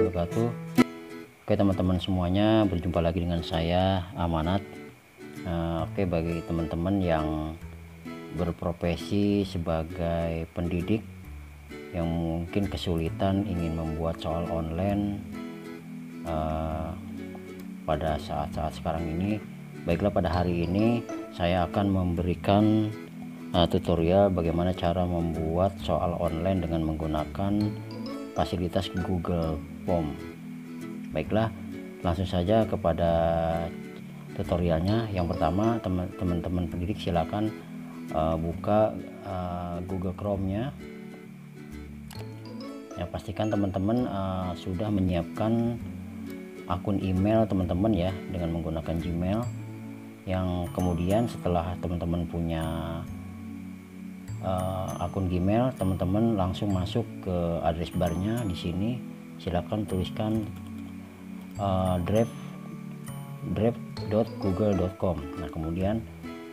wabarakatuh. Oke teman-teman semuanya, berjumpa lagi dengan saya Amanat. Oke, bagi teman-teman yang berprofesi sebagai pendidik yang mungkin kesulitan ingin membuat soal online pada saat-saat sekarang ini, baiklah pada hari ini saya akan memberikan tutorial bagaimana cara membuat soal online dengan menggunakan fasilitas Google Form. Baiklah, langsung saja kepada tutorialnya. Yang pertama, teman-teman pendidik silakan buka Google Chrome-nya. Ya, pastikan teman-teman sudah menyiapkan akun email teman-teman ya, dengan menggunakan Gmail. Yang kemudian setelah teman-teman punya akun Gmail, teman-teman langsung masuk ke address barnya. Di sini silakan tuliskan drive.google.com. Nah, kemudian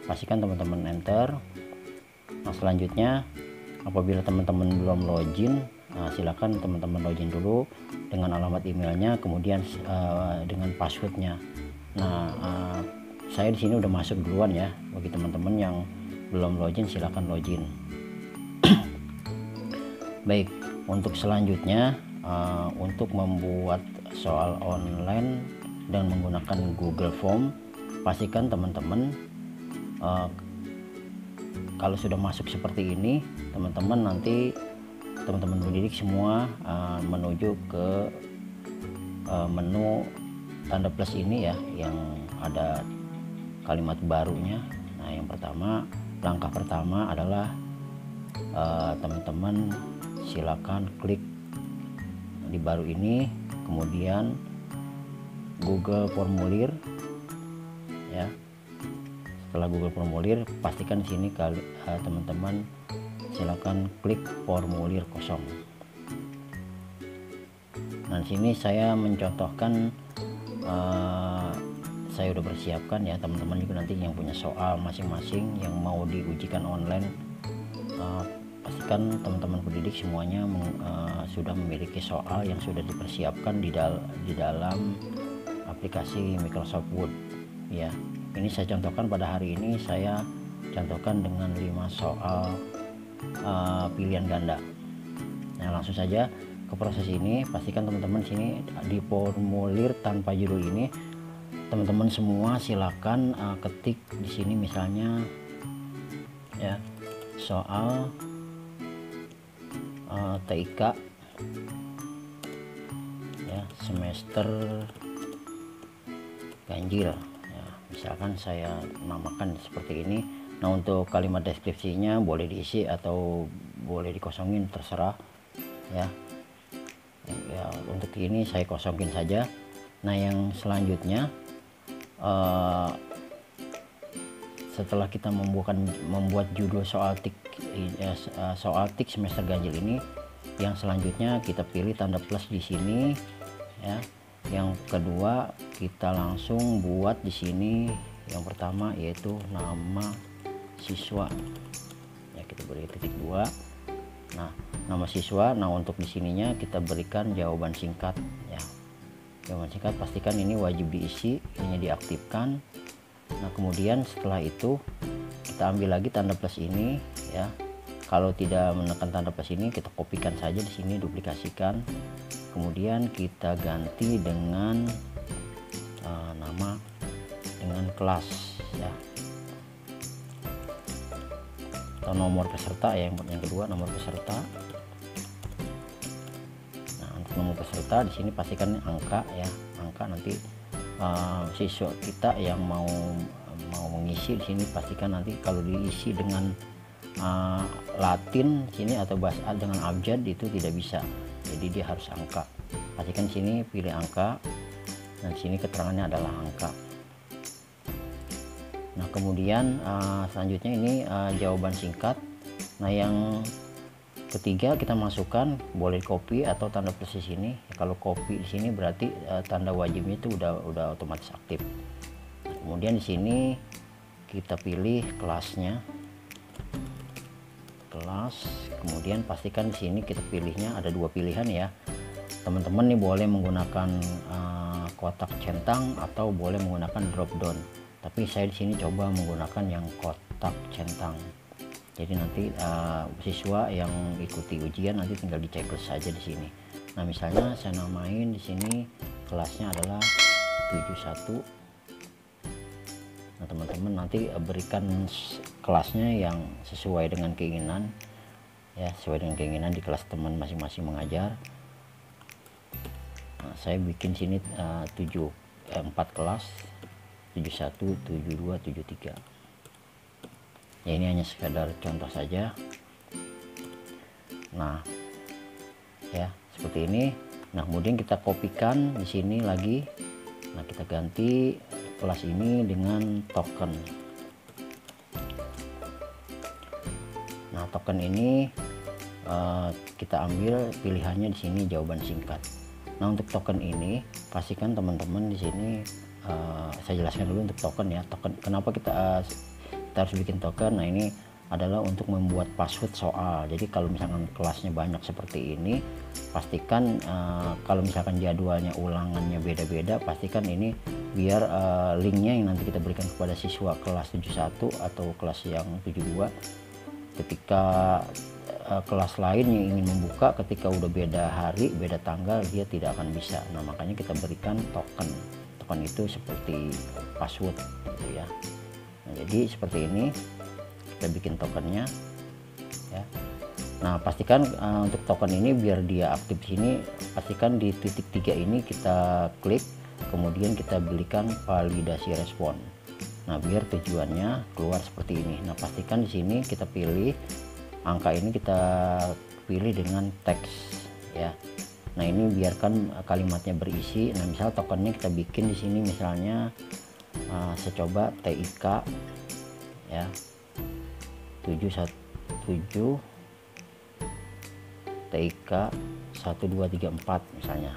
pastikan teman-teman enter. Nah, selanjutnya apabila teman-teman belum login, silakan teman-teman login dulu dengan alamat emailnya, kemudian dengan passwordnya. Nah, saya di sini udah masuk duluan ya. Bagi teman-teman yang belum login, silakan login. Baik, untuk selanjutnya untuk membuat soal online dan menggunakan Google Form, pastikan teman-teman kalau sudah masuk seperti ini, teman-teman pendidik semua menuju ke menu tanda plus ini ya, yang ada kalimat barunya. Nah, yang pertama, langkah pertama adalah teman-teman silakan klik di baru ini, kemudian Google Formulir ya. Setelah Google Formulir, pastikan di sini teman-teman silakan klik formulir kosong. Nah, di sini saya mencontohkan, saya udah bersiapkan ya. Teman-teman juga nanti yang punya soal masing-masing yang mau diujikan online, pastikan teman-teman pendidik semuanya sudah memiliki soal yang sudah dipersiapkan di dalam aplikasi Microsoft Word ya. Ini saya contohkan pada hari ini, saya contohkan dengan 5 soal pilihan ganda. Nah, langsung saja ke proses ini. Pastikan teman-teman sini di formulir tanpa judul ini, teman-teman semua silakan ketik di sini misalnya ya, soal TIK ya, semester ganjil ya, misalkan saya namakan seperti ini. Nah, untuk kalimat deskripsinya boleh diisi atau boleh dikosongin, terserah ya. Ya, untuk ini saya kosongin saja. Nah, yang selanjutnya setelah kita membuat judul soal tik semester ganjil ini, yang selanjutnya kita pilih tanda plus di sini ya. Yang kedua, kita langsung buat di sini yang pertama yaitu nama siswa ya, kita beri titik 2. Nah, nama siswa. Nah, untuk di sininya kita berikan jawaban singkat ya. Jawaban singkat pastikan ini wajib diisi, ini diaktifkan. Nah, kemudian setelah itu kita ambil lagi tanda plus ini ya. Kalau tidak menekan tanda plus ini, kita kopikan saja di sini, duplikasikan. Kemudian kita ganti dengan nama dengan kelas ya, atau nomor peserta ya. Yang kedua, nomor peserta. Nah, untuk nomor peserta di sini pastikan angka ya, angka. Nanti siswa kita yang mau mengisi di sini, pastikan nanti kalau diisi dengan Latin sini atau bahasa dengan abjad itu tidak bisa, jadi dia harus angka. Pastikan sini pilih angka, dan sini keterangannya adalah angka. Nah, kemudian selanjutnya ini jawaban singkat. Nah, yang ketiga kita masukkan, boleh copy atau tanda plus di sini. Kalau copy di sini berarti tanda wajibnya itu udah otomatis aktif. Kemudian di sini kita pilih kelasnya, kelas. Kemudian pastikan di sini kita pilihnya ada 2 pilihan ya, teman-teman nih boleh menggunakan kotak centang atau boleh menggunakan drop down, tapi saya di sini coba menggunakan yang kotak centang. Jadi nanti siswa yang ikuti ujian nanti tinggal di checklist saja di sini. Nah, misalnya saya namain di sini kelasnya adalah 71. Nah, teman-teman nanti berikan kelasnya yang sesuai dengan keinginan, ya, sesuai dengan keinginan di kelas teman masing-masing mengajar. Nah, saya bikin sini 4 kelas, 71, 72, 73. Ya, ini hanya sekadar contoh saja. Nah, ya seperti ini. Nah, kemudian kita kopikan di sini lagi. Nah, kita ganti kelas ini dengan token. Nah, token ini kita ambil pilihannya di sini jawaban singkat. Nah, untuk token ini pastikan teman-teman di sini saya jelaskan dulu untuk token ya. Token, kenapa kita harus bikin token? Nah, ini adalah untuk membuat password soal. Jadi kalau misalkan kelasnya banyak seperti ini, pastikan kalau misalkan jadwalnya ulangannya beda-beda, pastikan ini biar linknya yang nanti kita berikan kepada siswa kelas 71 atau kelas yang 72, ketika kelas lain yang ingin membuka, ketika udah beda hari, beda tanggal, dia tidak akan bisa. Nah, makanya kita berikan token. Token itu seperti password gitu ya. Nah, jadi seperti ini kita bikin tokennya ya. Nah, pastikan untuk token ini biar dia aktif di sini, pastikan di titik 3 ini kita klik, kemudian kita berikan validasi respon. Nah, biar tujuannya keluar seperti ini. Nah, pastikan di sini kita pilih angka ini, kita pilih dengan teks ya. Nah, ini biarkan kalimatnya berisi. Nah, misal tokennya kita bikin di sini misalnya saya coba TIK ya 717 TIK 1234 misalnya.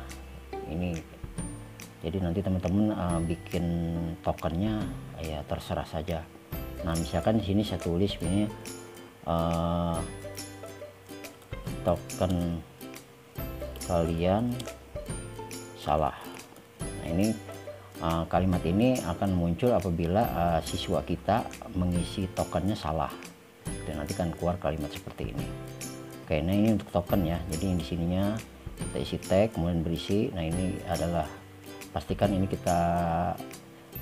Ini jadi nanti teman-teman bikin tokennya ya terserah saja. Nah, misalkan di sini saya tulis ini token kalian salah. Nah, ini kalimat ini akan muncul apabila siswa kita mengisi tokennya salah. Dan nanti kan keluar kalimat seperti ini. Oke, nah ini untuk token ya. Jadi di sininya kita isi tag kemudian berisi. Nah, ini adalah pastikan ini kita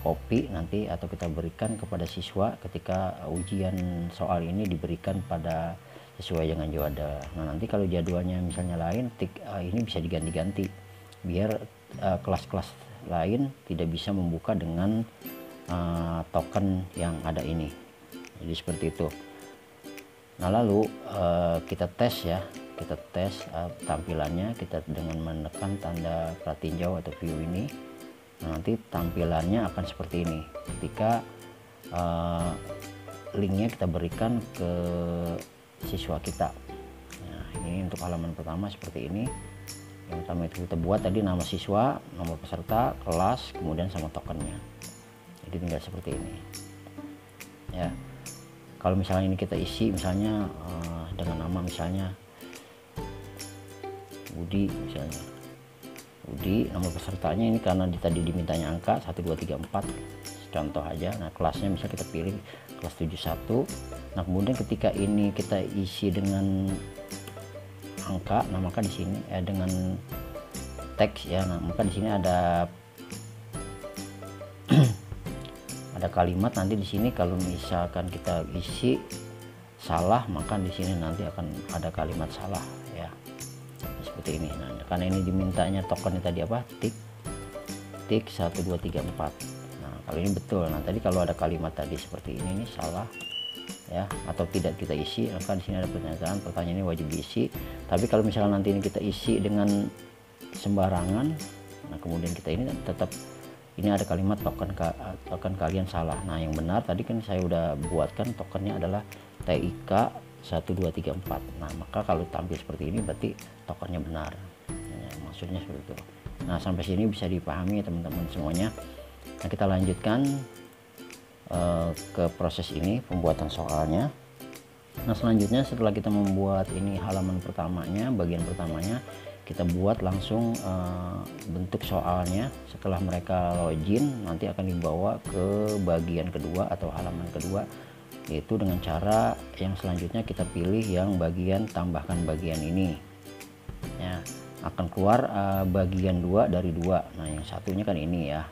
copy nanti atau kita berikan kepada siswa ketika ujian soal ini diberikan pada sesuai dengan jadwal. Nah, nanti kalau jadwalnya misalnya lain, ini bisa diganti-ganti biar kelas-kelas lain tidak bisa membuka dengan token yang ada ini. Jadi seperti itu. Nah, lalu kita tes ya, kita tes tampilannya kita dengan menekan tanda pratinjau atau view ini. Nah, nanti tampilannya akan seperti ini ketika linknya kita berikan ke siswa kita. Nah, ini untuk halaman pertama seperti ini. Yang pertama itu kita buat tadi nama siswa, nomor peserta, kelas, kemudian sama tokennya. Jadi tinggal seperti ini ya. Kalau misalnya ini kita isi misalnya dengan nama misalnya Budi misalnya, Budi, nomor pesertanya ini karena tadi dimintanya angka 1 2 3 4 contoh aja. Nah, kelasnya misalnya kita pilih kelas 71. Nah, kemudian ketika ini kita isi dengan angka, nah maka di sini dengan teks ya. Nah, maka di sini ada ada kalimat nanti di sini kalau misalkan kita isi salah, maka di sini nanti akan ada kalimat salah ya. Seperti ini. Nah, karena ini dimintanya tokennya tadi apa? Tik 1 2 3 4. Nah, kalau ini betul. Nah, tadi kalau ada kalimat tadi seperti ini nih salah ya atau tidak kita isi, maka di sini ada pertanyaan ini wajib diisi. Tapi kalau misalnya nanti ini kita isi dengan sembarangan, nah kemudian kita ini tetap ini ada kalimat token kalian salah. Nah, yang benar tadi kan saya udah buatkan tokennya adalah TIK 1 2 3 4. Nah, maka kalau tampil seperti ini berarti tokennya benar ya, maksudnya seperti itu. Nah, sampai sini bisa dipahami ya teman-teman semuanya. Nah, kita lanjutkan ke proses ini pembuatan soalnya. Nah, selanjutnya setelah kita membuat ini halaman pertamanya, bagian pertamanya, kita buat langsung bentuk soalnya. Setelah mereka login nanti akan dibawa ke bagian kedua atau halaman kedua, yaitu dengan cara yang selanjutnya kita pilih yang bagian tambahkan bagian ini ya, akan keluar bagian 2 dari 2. Nah yang satunya kan ini ya.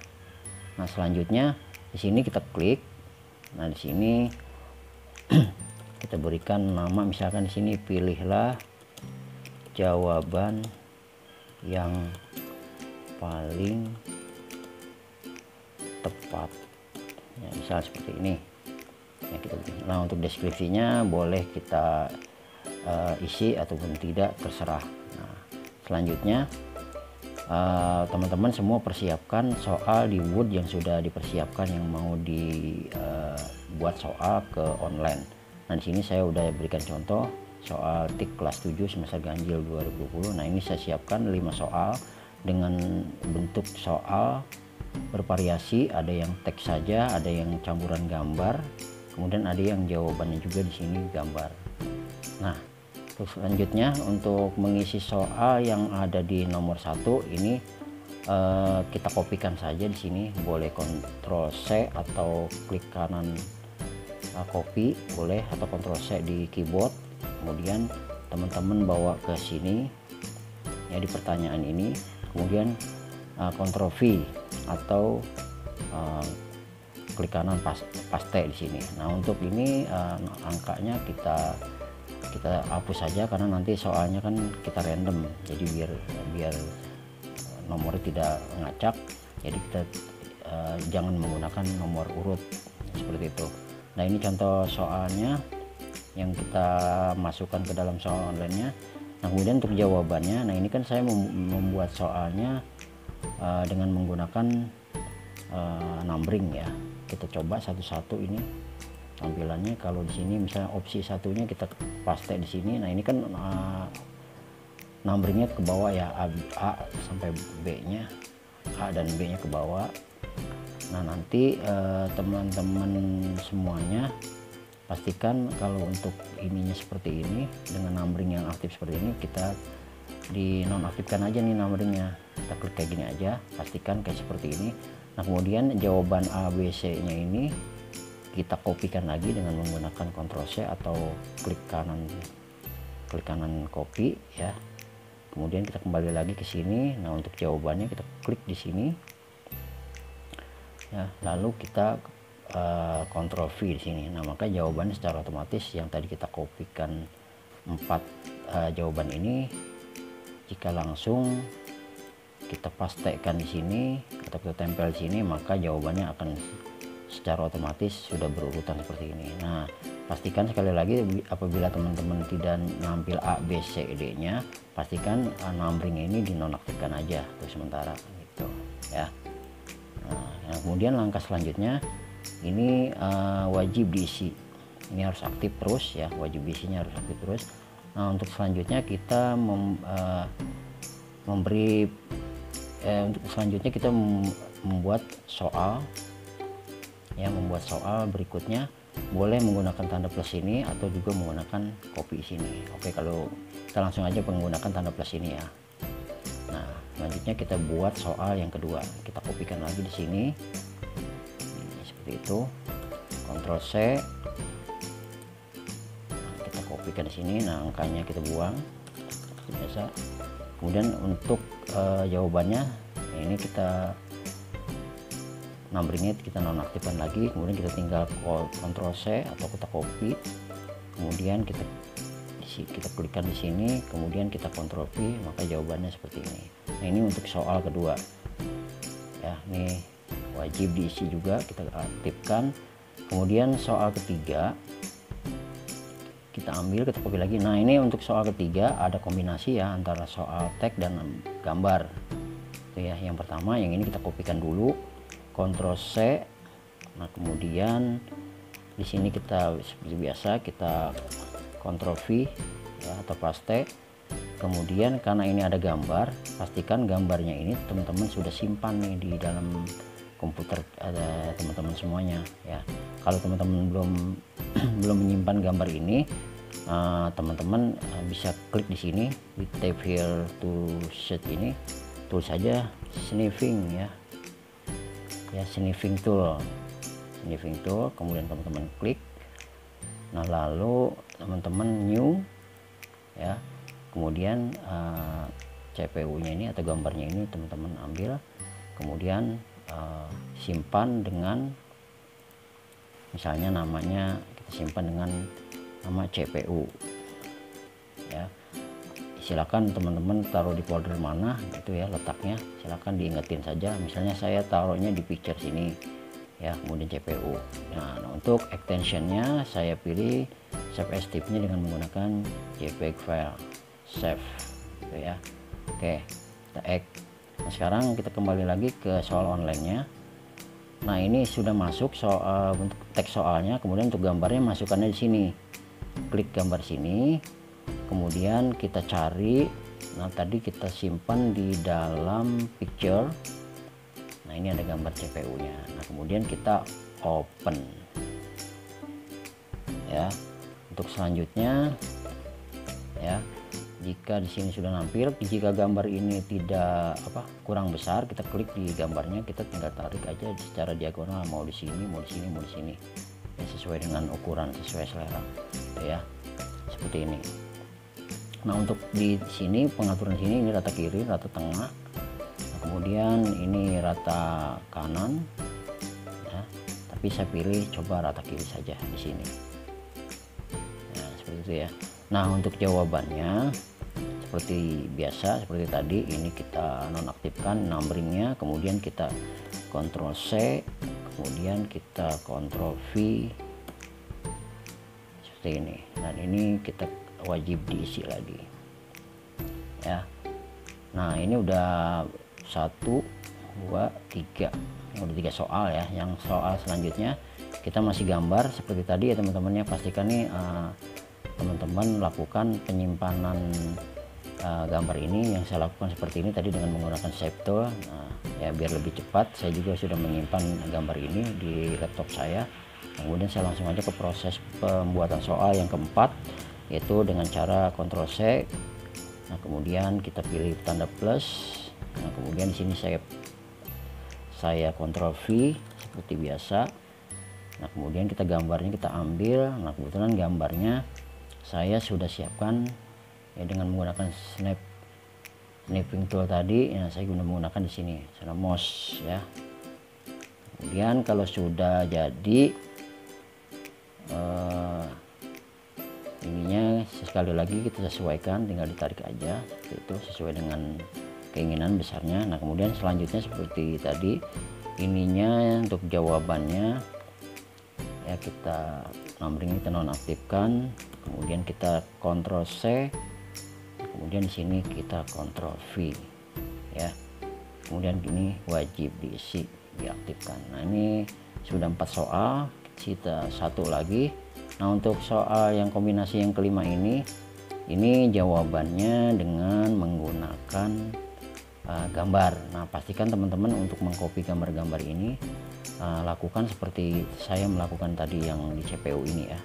Nah selanjutnya di sini kita klik. Nah di sini kita berikan nama, misalkan di sini pilihlah jawaban yang paling tepat ya, misal seperti ini ya, kita beri. Nah untuk deskripsinya boleh kita isi ataupun tidak, terserah. Nah selanjutnya teman-teman semua persiapkan soal di Word yang sudah dipersiapkan, yang mau dibuat soal ke online. Nah di sini saya udah berikan contoh soal TIK kelas 7 semester ganjil 2020. Nah ini saya siapkan 5 soal dengan bentuk soal bervariasi, ada yang teks saja, ada yang campuran gambar, kemudian ada yang jawabannya juga di sini gambar. Nah terus selanjutnya untuk mengisi soal yang ada di nomor 1 ini kita kopikan saja di sini, boleh Ctrl C atau klik kanan copy boleh, atau Ctrl C di keyboard. Kemudian teman-teman bawa ke sini ya di pertanyaan ini, kemudian Ctrl V atau klik kanan paste di sini. Nah untuk ini angkanya kita hapus saja karena nanti soalnya kan kita random, jadi biar nomornya tidak ngacak, jadi kita jangan menggunakan nomor urut seperti itu. Nah ini contoh soalnya yang kita masukkan ke dalam soal online-nya. Nah kemudian untuk jawabannya, nah ini kan saya membuat soalnya dengan menggunakan numbering ya. Kita coba satu-satu ini tampilannya. Kalau di sini misalnya opsi satunya kita paste di sini. Nah ini kan numberingnya ke bawah ya, A sampai B-nya, A dan B-nya ke bawah. Nah nanti teman-teman semuanya pastikan kalau untuk ininya seperti ini, dengan numbering yang aktif seperti ini, kita dinonaktifkan aja nih numberingnya. Kita klik kayak gini aja, pastikan kayak seperti ini. Nah kemudian jawaban A, B, C nya ini kita kopikan lagi dengan menggunakan Ctrl C atau klik kanan copy ya. Kemudian kita kembali lagi ke sini. Nah untuk jawabannya kita klik di sini ya, lalu kita Ctrl V di sini. Nah maka jawabannya secara otomatis yang tadi kita kopikan 4 jawaban ini, jika langsung kita pastekan di sini atau kita tempel di sini, maka jawabannya akan secara otomatis sudah berurutan seperti ini. Nah pastikan sekali lagi apabila teman-teman tidak nampil A, B, C, D nya, pastikan numbering ini dinonaktifkan aja untuk sementara gitu ya. Nah kemudian langkah selanjutnya ini wajib diisi, ini harus aktif terus ya, wajib diisinya harus aktif terus. Nah untuk selanjutnya kita membuat soal ya, membuat soal berikutnya boleh menggunakan tanda plus ini atau juga menggunakan copy sini. Oke, kalau kita langsung aja menggunakan tanda plus ini ya. Nah selanjutnya kita buat soal yang kedua, kita kopikan lagi di sini seperti itu, Ctrl C, nah, kita kopikan di sini. Nah angkanya kita buang biasa. Kemudian untuk jawabannya ini kita numberingnya kita nonaktifkan lagi, kemudian kita tinggal Ctrl C atau kita copy, kemudian kita klikkan di sini, kemudian kita Ctrl V, maka jawabannya seperti ini. Nah ini untuk soal kedua ya, ini wajib diisi juga, kita aktifkan. Kemudian soal ketiga kita ambil, kita copy lagi. Nah ini untuk soal ketiga ada kombinasi ya antara soal teks dan gambar itu ya. Yang pertama yang ini kita kopikan dulu, Ctrl C. Nah kemudian di sini kita seperti biasa kita Ctrl V ya, atau paste. Kemudian karena ini ada gambar, pastikan gambarnya ini teman-teman sudah simpan nih di dalam komputer teman-teman semuanya ya. Kalau teman-teman belum menyimpan gambar ini, teman-teman bisa klik di sini di tab here to set ini, tulis saja sniffing ya, sniffing tool, kemudian teman-teman klik. Nah lalu teman-teman new ya, kemudian CPU nya ini atau gambarnya ini teman-teman ambil, kemudian simpan dengan misalnya namanya kita simpan dengan nama CPU ya. Silakan teman-teman taruh di folder mana itu ya letaknya, silakan diingetin saja, misalnya saya taruhnya di picture sini ya, kemudian CPU. Nah untuk extensionnya saya pilih save as tipnya dengan menggunakan JPEG file save gitu ya. Oke, kita add. Nah sekarang kita kembali lagi ke soal online-nya. Nah ini sudah masuk soal untuk teks soalnya, kemudian untuk gambarnya masukkannya di sini. Klik gambar sini, kemudian kita cari. Nah tadi kita simpan di dalam picture. Nah ini ada gambar CPU nya. Nah kemudian kita open ya. Untuk selanjutnya ya, jika di sini sudah nampil, jika gambar ini tidak kurang besar, kita klik di gambarnya, kita tinggal tarik aja secara diagonal, mau di sini, mau di sini, mau di sini ya, sesuai dengan ukuran, sesuai selera ya, seperti ini. Nah untuk di sini pengaturan sini, ini rata kiri, rata tengah, nah, kemudian ini rata kanan ya, tapi saya pilih coba rata kiri saja di sini ya, seperti itu ya. Nah untuk jawabannya seperti biasa, seperti tadi, ini kita nonaktifkan numberingnya, kemudian kita Ctrl C, kemudian kita Ctrl V seperti ini, dan ini kita wajib diisi lagi ya. Nah ini udah 1 2 3, udah 3 soal ya. Yang soal selanjutnya kita masih gambar seperti tadi ya teman-temannya. Pastikan nih teman-teman lakukan penyimpanan gambar ini, yang saya lakukan seperti ini tadi dengan menggunakan save tool. Nah, ya biar lebih cepat, saya juga sudah menyimpan gambar ini di laptop saya. Kemudian saya langsung aja ke proses pembuatan soal yang keempat, yaitu dengan cara Ctrl C. Nah kemudian kita pilih tanda plus. Nah kemudian di sini saya Ctrl V seperti biasa. Nah kemudian kita gambarnya kita ambil. Nah kebetulan gambarnya saya sudah siapkan ya dengan menggunakan snipping tool tadi ya, saya menggunakan di sini cara mouse ya. Kemudian kalau sudah jadi ininya sekali lagi kita sesuaikan, tinggal ditarik aja seperti itu sesuai dengan keinginan besarnya. Nah kemudian selanjutnya seperti tadi, ininya untuk jawabannya ya, kita numbering kita nonaktifkan, kemudian kita Ctrl C, kemudian di sini kita Ctrl V ya, kemudian ini wajib diisi, diaktifkan. Nah ini sudah 4 soal, kita satu lagi. Nah untuk soal yang kombinasi yang kelima ini jawabannya dengan menggunakan gambar. Nah pastikan teman-teman untuk mengcopy gambar-gambar ini lakukan seperti saya melakukan tadi yang di CPU ini ya.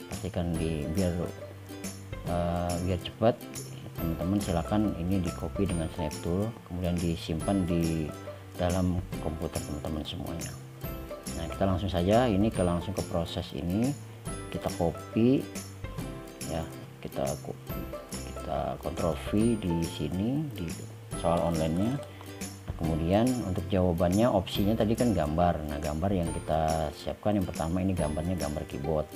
Pastikan biar cepat, teman-teman silakan ini di copy dengan snap tool, kemudian disimpan di dalam komputer teman-teman semuanya. Nah kita langsung saja langsung ke proses ini, kita copy ya, kita Ctrl V di sini di soal online-nya. Nah, kemudian untuk jawabannya opsinya tadi kan gambar. Nah gambar yang kita siapkan yang pertama ini gambarnya gambar keyboard.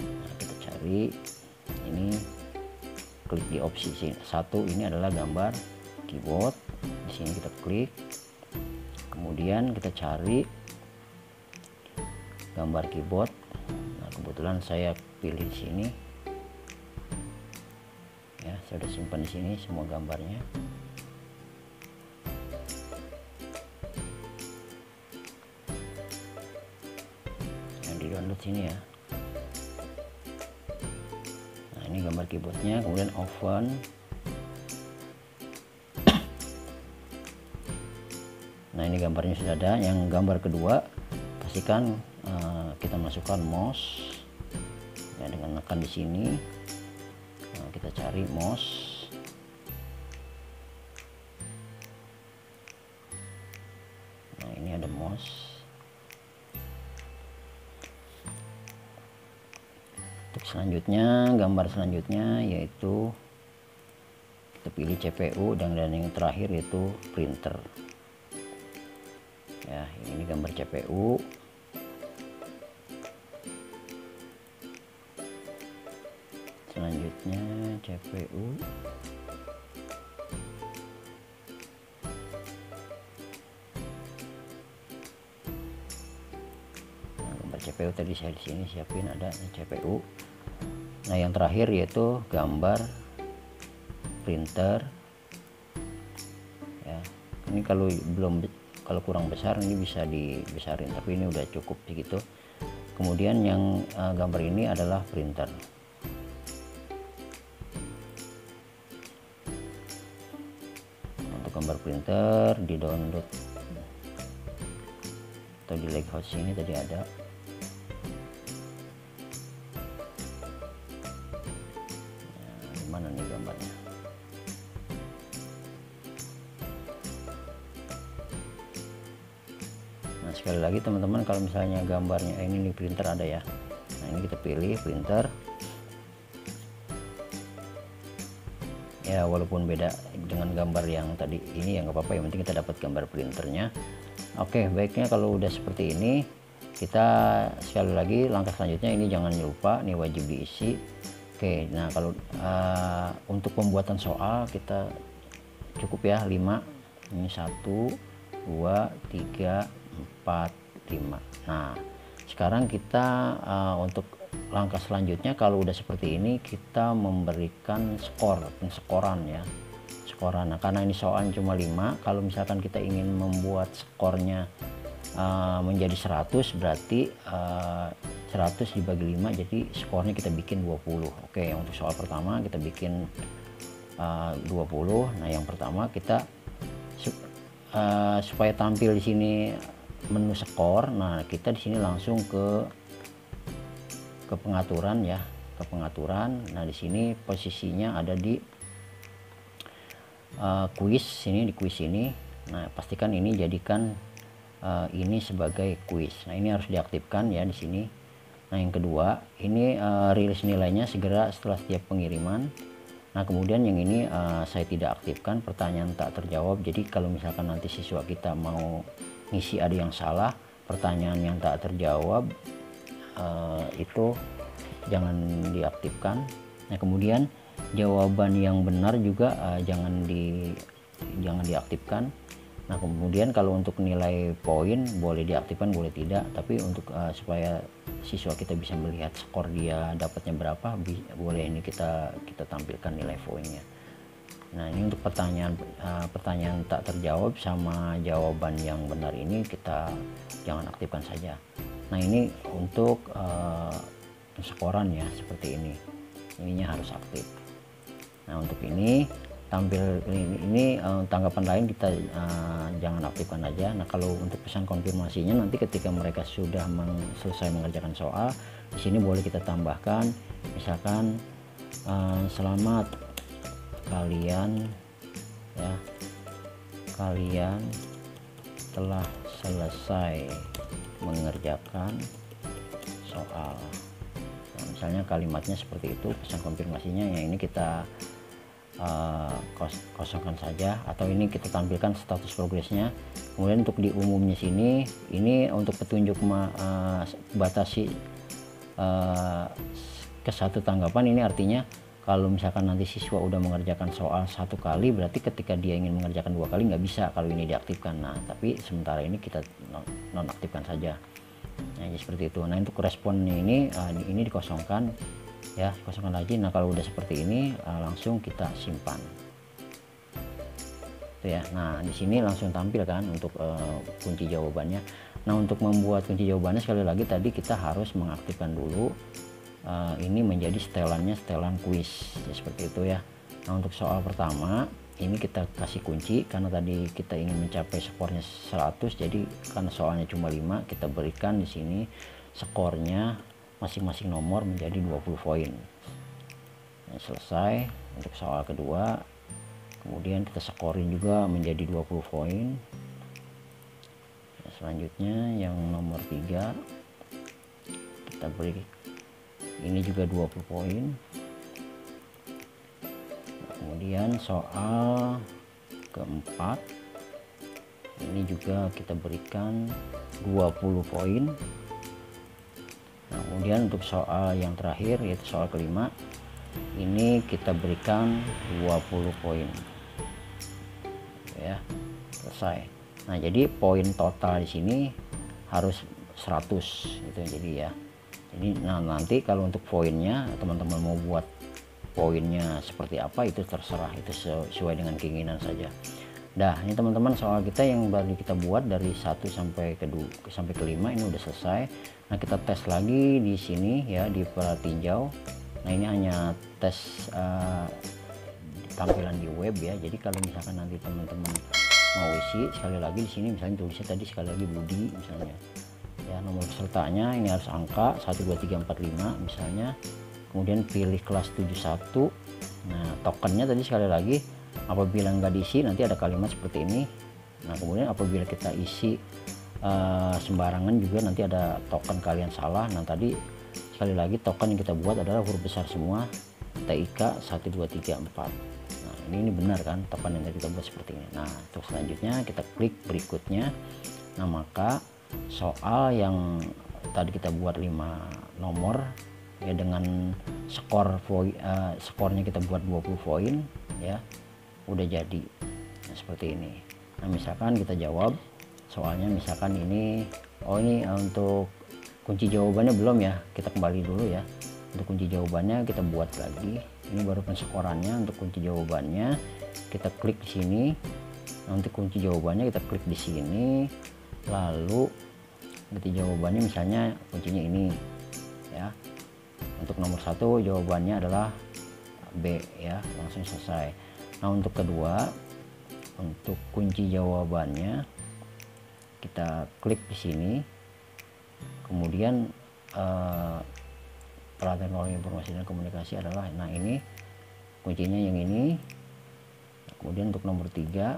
Nah, kita cari ini, klik di opsi satu, ini adalah gambar keyboard. Di sini kita klik, kemudian kita cari gambar keyboard. Nah kebetulan saya pilih di sini ya, saya sudah simpan di sini semua gambarnya. Yang di download sini ya. Nah ini gambar keyboardnya, kemudian open. Nah ini gambarnya sudah ada. Yang gambar kedua, pastikan kita masukkan mouse ya, dengan menekan di sini. kita cari mouse. Nah, ini ada mouse. Untuk selanjutnya, gambar selanjutnya yaitu kita pilih CPU, dan yang terakhir yaitu printer. Ya, ini gambar CPU. Selanjutnya CPU. Nah, gambar CPU tadi saya di sini siapin, ada CPU. Nah, yang terakhir yaitu gambar printer. Ya, ini kalau kurang besar ini bisa dibesarin, tapi ini udah cukup begitu. Kemudian yang gambar ini adalah printer. Untuk gambar printer di download atau di Lighthouse ini tadi ada. Nah, mana nih gambarnya? Nah, sekali lagi teman-teman, kalau misalnya gambarnya ini di printer ada ya. Nah, ini kita pilih printer. Ya, walaupun beda dengan gambar yang tadi ini ya nggak apa-apa, yang penting kita dapat gambar printernya. Oke, baiknya kalau udah seperti ini, kita sekali lagi langkah selanjutnya ini jangan lupa nih wajib diisi. Oke, nah kalau untuk pembuatan soal kita cukup ya 5. Ini 1, 2, 3, 4, 5. Nah, sekarang kita untuk langkah selanjutnya kalau udah seperti ini kita memberikan penskoran ya, skoran. Nah, karena ini soalnya cuma 5, kalau misalkan kita ingin membuat skornya menjadi 100, berarti 100 dibagi 5, jadi skornya kita bikin 20. Oke, untuk soal pertama kita bikin 20. Nah, yang pertama kita supaya tampil di sini menu skor. Nah, kita di sini langsung ke pengaturan ya, ke pengaturan. Nah, di sini posisinya ada di quiz sini, di quiz ini. Nah, pastikan ini jadikan ini sebagai quiz. Nah, ini harus diaktifkan ya di sini. Nah, yang kedua ini rilis nilainya segera setelah setiap pengiriman. Nah, kemudian yang ini saya tidak aktifkan, pertanyaan tak terjawab. Jadi kalau misalkan nanti siswa kita mau ngisi ada yang salah, pertanyaan yang tak terjawab itu jangan diaktifkan. Nah, kemudian jawaban yang benar juga jangan diaktifkan. Nah, kemudian kalau untuk nilai poin boleh diaktifkan, boleh tidak, tapi untuk supaya siswa kita bisa melihat skor dia dapatnya berapa, boleh ini kita tampilkan nilai poinnya. Nah, ini untuk pertanyaan tak terjawab sama jawaban yang benar ini kita jangan aktifkan saja. Nah, ini untuk skoran ya, seperti ininya harus aktif. Nah, untuk ini tampil ini tanggapan lain kita jangan aktifkan aja. Nah, kalau untuk pesan konfirmasinya nanti ketika mereka sudah selesai mengerjakan soal, di sini boleh kita tambahkan misalkan selamat kalian telah selesai mengerjakan soal. Nah, misalnya kalimatnya seperti itu, pesan konfirmasinya yang ini kita kosongkan saja, atau ini kita tampilkan status progresnya. Kemudian untuk di umumnya sini, ini untuk petunjuk batasi ke 1 tanggapan. Ini artinya kalau misalkan nanti siswa udah mengerjakan soal 1 kali, berarti ketika dia ingin mengerjakan 2 kali nggak bisa kalau ini diaktifkan. Nah, tapi sementara ini kita nonaktifkan saja. Nah, seperti itu. Nah, untuk respon ini dikosongkan ya, kosongkan lagi. Nah, kalau udah seperti ini langsung kita simpan itu ya. Nah, di sini langsung tampil kan untuk kunci jawabannya. Nah, untuk membuat kunci jawabannya sekali lagi tadi kita harus mengaktifkan dulu ini menjadi setelan quiz ya, seperti itu ya. Nah, untuk soal pertama ini kita kasih kunci karena tadi kita ingin mencapai skornya 100, jadi karena soalnya cuma 5, kita berikan di sini skornya masing-masing nomor menjadi 20 poin selesai untuk soal kedua. Kemudian kita skorin juga menjadi 20 poin. Selanjutnya yang nomor 3 kita beri ini juga 20 poin. Kemudian soal keempat ini juga kita berikan 20 poin. Nah, kemudian untuk soal yang terakhir yaitu soal kelima ini kita berikan 20 poin ya, selesai. Nah, jadi poin total di sini harus 100 gitu jadi ya. Jadi nanti kalau untuk poinnya teman-teman mau buat poinnya seperti apa itu terserah, itu sesuai dengan keinginan saja. Nah, ini teman-teman soal kita yang baru kita buat dari 1 sampai ke 5 ini udah selesai. Nah, kita tes lagi di sini ya di pratinjau. Nah, ini hanya tes tampilan di web ya. Jadi kalau misalkan nanti teman-teman mau isi sekali lagi di sini misalnya tulisnya tadi sekali lagi Budi misalnya. Ya, nomor pesertanya ini harus angka 12345 misalnya. Kemudian pilih kelas 71. Nah, tokennya tadi sekali lagi apabila nggak diisi nanti ada kalimat seperti ini. Nah, kemudian apabila kita isi sembarangan juga nanti ada token kalian salah. Nah, tadi sekali lagi token yang kita buat adalah huruf besar semua, TIK 1234. Nah, ini benar kan token yang kita buat seperti ini. Nah, untuk selanjutnya kita klik berikutnya. Nah, maka soal yang tadi kita buat 5 nomor ya dengan skornya kita buat 20 poin ya udah jadi. Nah, seperti ini. Nah, misalkan kita jawab soalnya misalkan ini ini untuk kunci jawabannya belum ya, kita kembali dulu ya. Untuk kunci jawabannya kita buat lagi, ini baru penskorannya. Untuk kunci jawabannya kita klik di sini. Nah, untuk kunci jawabannya kita klik di sini, lalu kunci jawabannya misalnya kuncinya ini ya. Untuk nomor 1 jawabannya adalah B ya, langsung selesai. Nah, untuk kedua, untuk kunci jawabannya kita klik di sini, kemudian peralatan teknologi informasi dan komunikasi adalah nah ini kuncinya yang ini. Kemudian untuk nomor 3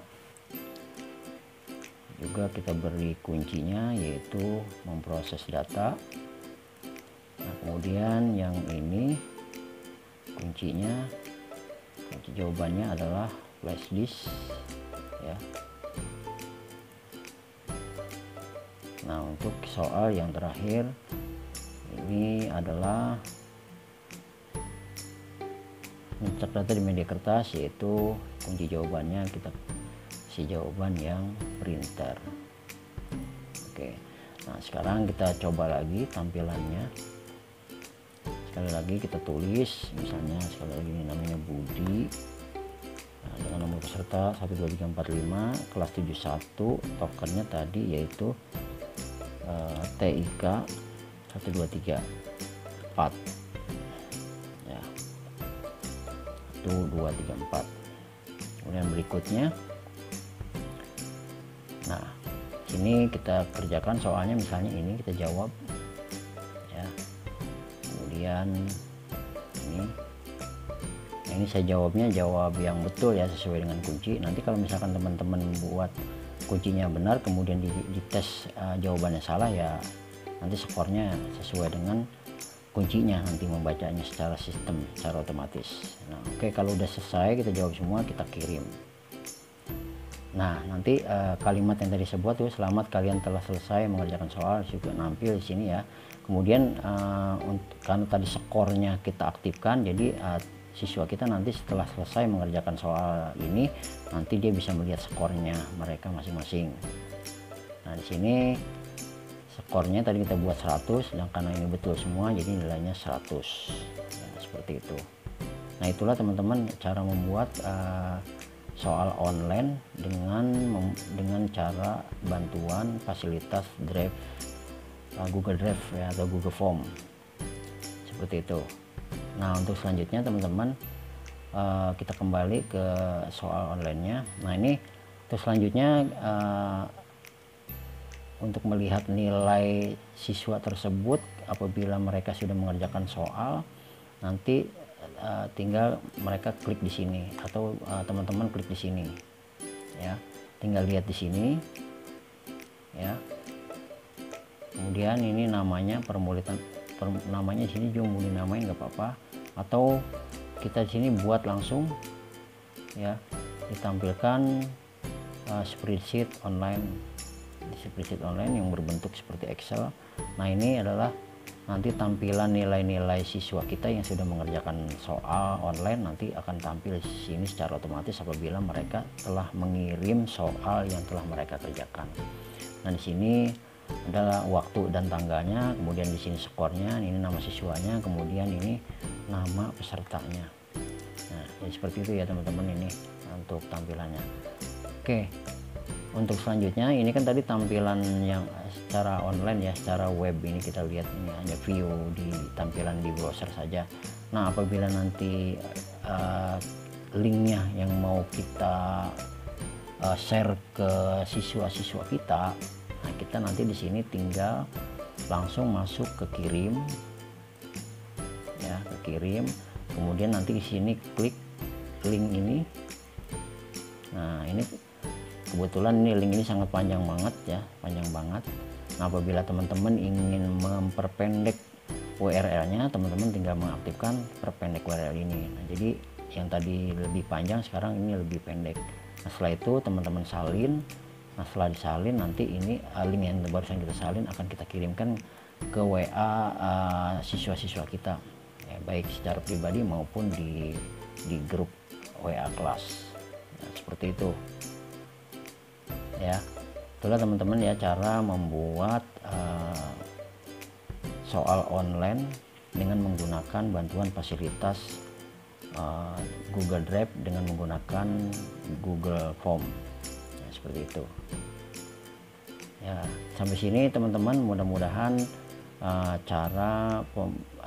juga kita beri kuncinya yaitu memproses data. Nah, kemudian yang ini kuncinya, kunci jawabannya adalah flash disk ya. Nah, untuk soal yang terakhir ini adalah mencetak data di media kertas, yaitu kunci jawabannya kita isi jawaban yang printer. Oke, nah sekarang kita coba lagi tampilannya. Sekali lagi kita tulis misalnya sekali lagi ini namanya Budi. Nah, dengan nomor peserta 12345 kelas 71, tokennya tadi yaitu TIK 1234 ya, 1234. Kemudian berikutnya, nah sini kita kerjakan soalnya misalnya ini kita jawab ya. Kemudian ini, nah ini saya jawabnya jawab yang betul ya sesuai dengan kunci. Nanti kalau misalkan teman-teman buat kuncinya benar kemudian dites jawabannya salah ya, nanti skornya sesuai dengan kuncinya, nanti membacanya secara sistem, secara otomatis. Nah, oke, kalau udah selesai kita jawab semua, kita kirim. Nah, nanti kalimat yang tadi saya buat tuh, selamat kalian telah selesai mengerjakan soal, juga nampil di sini ya. Kemudian karena tadi skornya kita aktifkan, jadi siswa kita nanti setelah selesai mengerjakan soal ini, nanti dia bisa melihat skornya mereka masing-masing. Nah, di sini skornya tadi kita buat 100, dan karena ini betul semua jadi nilainya 100 ya, seperti itu. Nah, itulah teman-teman cara membuat soal online dengan cara bantuan fasilitas Drive, Google Drive ya, atau Google Form seperti itu. Nah, untuk selanjutnya teman-teman kita kembali ke soal onlinenya. Nah, ini untuk selanjutnya untuk melihat nilai siswa tersebut apabila mereka sudah mengerjakan soal, nanti tinggal mereka klik di sini atau teman-teman klik di sini ya, tinggal lihat di sini ya. Kemudian ini namanya namanya sini juga mau dinamain nggak apa-apa, atau kita di sini buat langsung ya, ditampilkan spreadsheet online yang berbentuk seperti Excel. Nah, ini adalah nanti tampilan nilai-nilai siswa kita yang sudah mengerjakan soal online nanti akan tampil di sini secara otomatis apabila mereka telah mengirim soal yang telah mereka kerjakan. Nah, di sini adalah waktu dan tanggalnya, kemudian di sini skornya, ini nama siswanya, kemudian ini nama pesertanya. Nah, ya seperti itu ya teman-teman, ini untuk tampilannya. Oke, untuk selanjutnya ini kan tadi tampilan yang secara online ya, secara web. Ini kita lihat ini hanya view di tampilan di browser saja. Nah, apabila nanti linknya yang mau kita share ke siswa-siswa kita, nah kita nanti di sini tinggal langsung masuk ke kirim ya, ke kirim, kemudian nanti di sini klik link ini. Nah, ini kebetulan ini link ini sangat panjang banget ya, panjang banget. Nah, apabila teman-teman ingin memperpendek URL-nya, teman-teman tinggal mengaktifkan perpendek URL ini. Nah, jadi yang tadi lebih panjang sekarang ini lebih pendek. Nah, setelah itu teman-teman salin. Nah, setelah disalin nanti ini link yang barusan kita salin akan kita kirimkan ke WA siswa-siswa kita ya, baik secara pribadi maupun di grup WA kelas. Nah, seperti itu ya. Itulah teman-teman ya cara membuat soal online dengan menggunakan bantuan fasilitas Google Drive dengan menggunakan Google Form ya, seperti itu ya. Sampai sini teman-teman, mudah-mudahan cara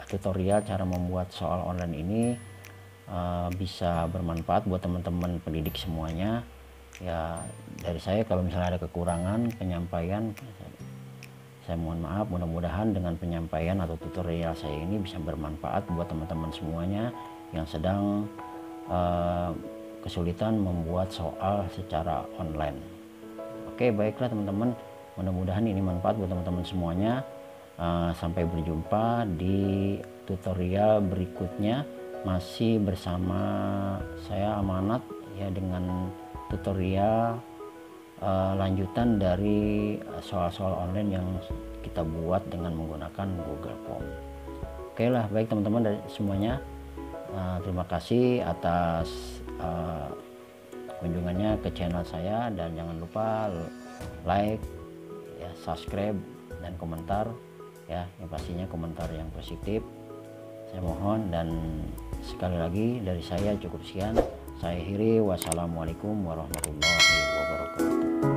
tutorial cara membuat soal online ini bisa bermanfaat buat teman-teman pendidik semuanya ya. Dari saya kalau misalnya ada kekurangan penyampaian, saya mohon maaf. Mudah-mudahan dengan penyampaian atau tutorial saya ini bisa bermanfaat buat teman-teman semuanya yang sedang kesulitan membuat soal secara online. Oke, baiklah teman-teman, mudah-mudahan ini manfaat buat teman-teman semuanya. Sampai berjumpa di tutorial berikutnya, masih bersama saya Amanat ya, dengan tutorial lanjutan dari soal-soal online yang kita buat dengan menggunakan Google Form. Oke lah, baik teman-teman dari semuanya, terima kasih atas kunjungannya ke channel saya, dan jangan lupa like ya, subscribe dan komentar ya, yang pastinya komentar yang positif saya mohon. Dan sekali lagi dari saya cukup sekian. Saya akhiri, wassalamualaikum warahmatullahi wabarakatuh.